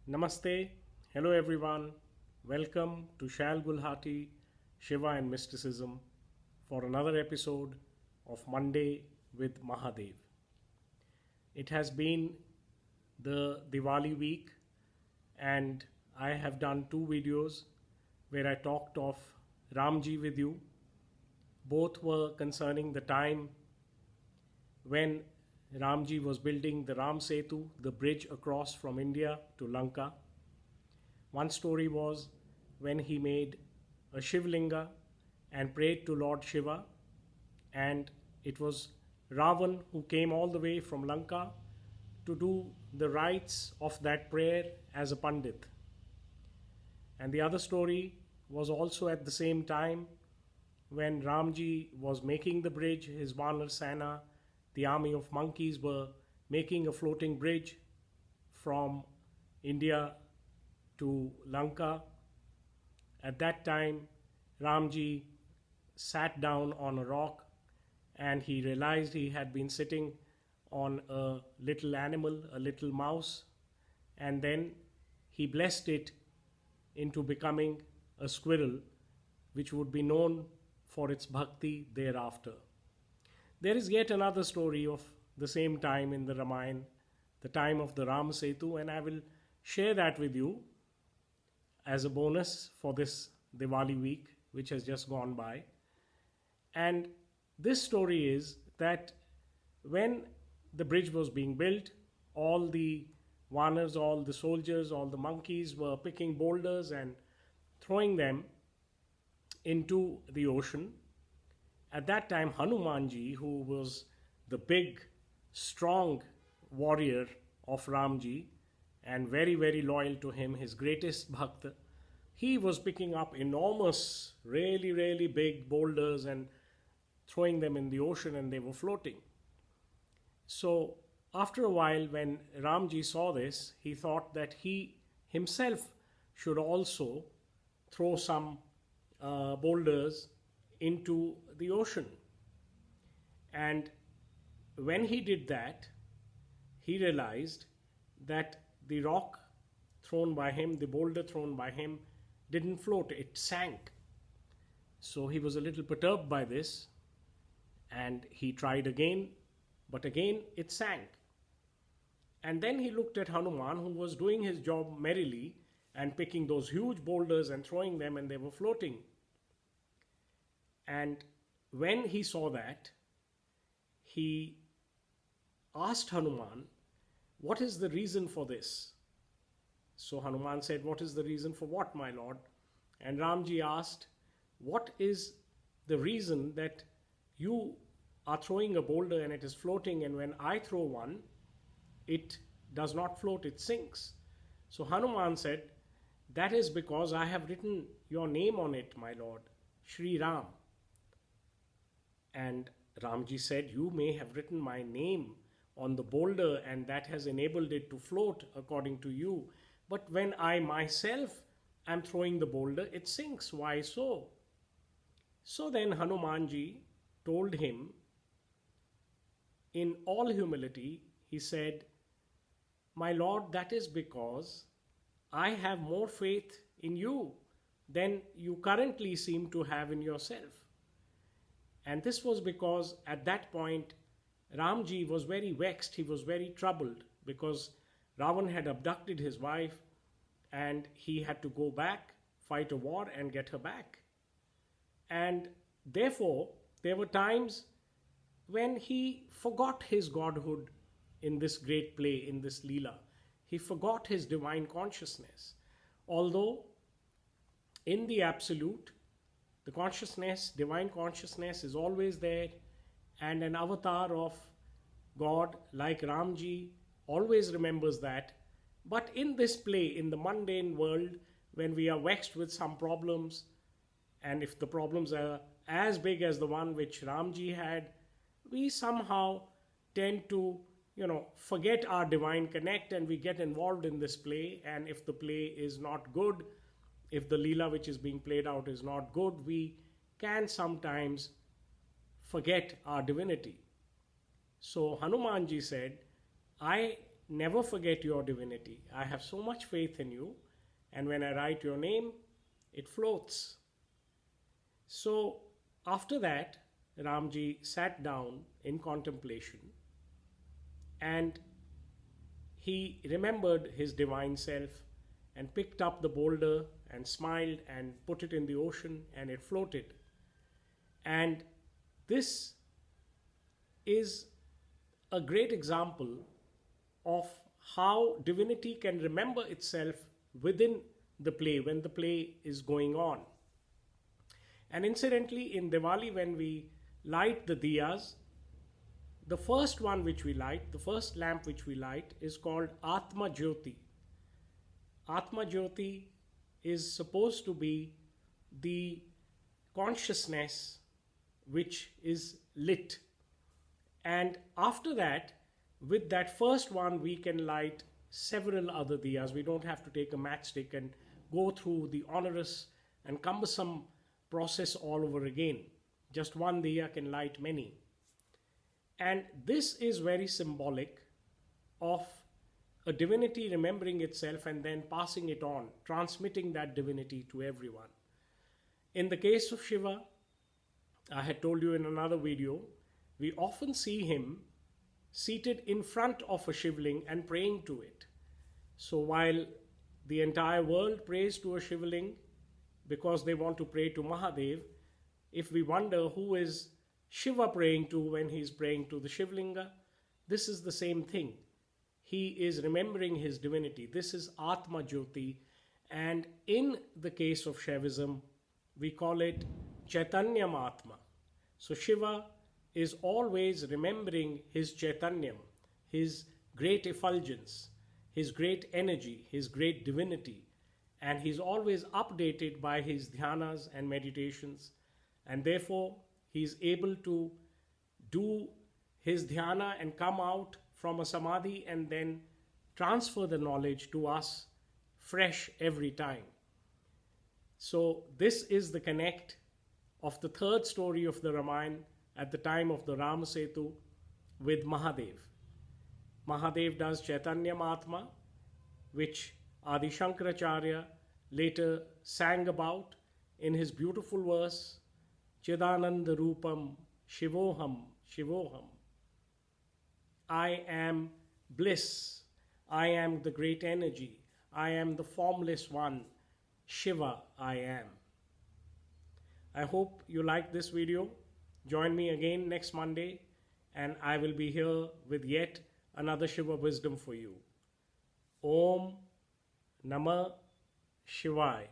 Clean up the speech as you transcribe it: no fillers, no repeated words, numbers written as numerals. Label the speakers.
Speaker 1: Namaste. Hello everyone. Welcome to Shal Gulhati, Shiva and Mysticism for another episode of Monday with Mahadev. It has been the Diwali week and I have done two videos where I talked of Ramji with you. Both were concerning the time when Ramji was building the Ram Setu, the bridge across from India to Lanka. One story was when he made a Shivlinga and prayed to Lord Shiva, and it was Ravan who came all the way from Lanka to do the rites of that prayer as a Pandit. And the other story was also at the same time when Ramji was making the bridge, his Vanar Sena, the army of monkeys, were making a floating bridge from India to Lanka. At that time, Ramji sat down on a rock and he realized he had been sitting on a little animal, a little mouse, and then he blessed it into becoming a squirrel, which would be known for its bhakti thereafter. There is yet another story of the same time in the Ramayana, the time of the Ram Setu, and I will share that with you as a bonus for this Diwali week, which has just gone by. And this story is that when the bridge was being built, all the Vanars, all the soldiers, all the monkeys were picking boulders and throwing them into the ocean. At that time, Hanumanji, who was the big, strong warrior of Ramji and very, very loyal to him, his greatest bhakta, he was picking up enormous, really, really big boulders and throwing them in the ocean, and they were floating. So, after a while, when Ramji saw this, he thought that he himself should also throw some boulders into the ocean. And when he did that, he realized that the rock thrown by him, the boulder thrown by him, didn't float, it sank. So he was a little perturbed by this and he tried again, but again it sank. And then he looked at Hanuman, who was doing his job merrily and picking those huge boulders and throwing them, and they were floating. And when he saw that, he asked Hanuman, "What is the reason for this?" So Hanuman said, "What is the reason for what, my lord?" And Ramji asked, "What is the reason that you are throwing a boulder and it is floating, and when I throw one, it does not float, it sinks?" So Hanuman said, "That is because I have written your name on it, my lord, Shri Ram." And Ramji said, "You may have written my name on the boulder and that has enabled it to float according to you. But when I myself am throwing the boulder, it sinks. Why so?" So then Hanumanji told him in all humility, he said, "My lord, that is because I have more faith in you than you currently seem to have in yourself." And this was because at that point, Ramji was very vexed, he was very troubled because Ravan had abducted his wife and he had to go back, fight a war and get her back. And therefore, there were times when he forgot his godhood in this great play, in this Leela. He forgot his divine consciousness. Although in the absolute, the consciousness, divine consciousness is always there, and an avatar of God like Ramji always remembers that. But in this play, in the mundane world, when we are vexed with some problems, and if the problems are as big as the one which Ramji had, we somehow tend to, forget our divine connect and we get involved in this play. And if the play is not good, if the Leela which is being played out is not good, we can sometimes forget our divinity. So Hanumanji said, "I never forget your divinity. I have so much faith in you, and when I write your name, it floats. So after that, Ramji sat down in contemplation and he remembered his divine self and picked up the boulder and smiled and put it in the ocean and it floated. And this is a great example of how divinity can remember itself within the play when the play is going on. And incidentally, in Diwali, when we light the diyas, the first one which we light, the first lamp which we light, is called Atma Jyoti. Atma Jyoti is supposed to be the consciousness which is lit. And after that, with that first one, we can light several other diyas. We don't have to take a matchstick and go through the onerous and cumbersome process all over again. Just one diya can light many. And this is very symbolic of a divinity remembering itself and then passing it on, transmitting that divinity to everyone. In the case of Shiva, I had told you in another video, we often see him seated in front of a Shivling and praying to it. So while the entire world prays to a Shivling because they want to pray to Mahadev, if we wonder who is Shiva praying to when he is praying to the Shivlinga, this is the same thing. He is remembering his divinity. This is Atma Jyoti, and in the case of Shaivism, we call it Chaitanyam Atma. So Shiva is always remembering his Chaitanyam, his great effulgence, his great energy, his great divinity, and he's always updated by his dhyanas and meditations, and therefore he's able to do his dhyana and come out from a samadhi and then transfer the knowledge to us fresh every time. So this is the connect of the third story of the Ramayana at the time of the Rama Setu with Mahadev. Mahadev does Chaitanya Atma, which Adi Shankaracharya later sang about in his beautiful verse, Chidananda Rupam Shivoham Shivoham. I am bliss, I am the great energy, I am the formless one, Shiva I am. I hope you liked this video. Join me again next Monday and I will be here with yet another Shiva wisdom for you. Om Namah Shivaya.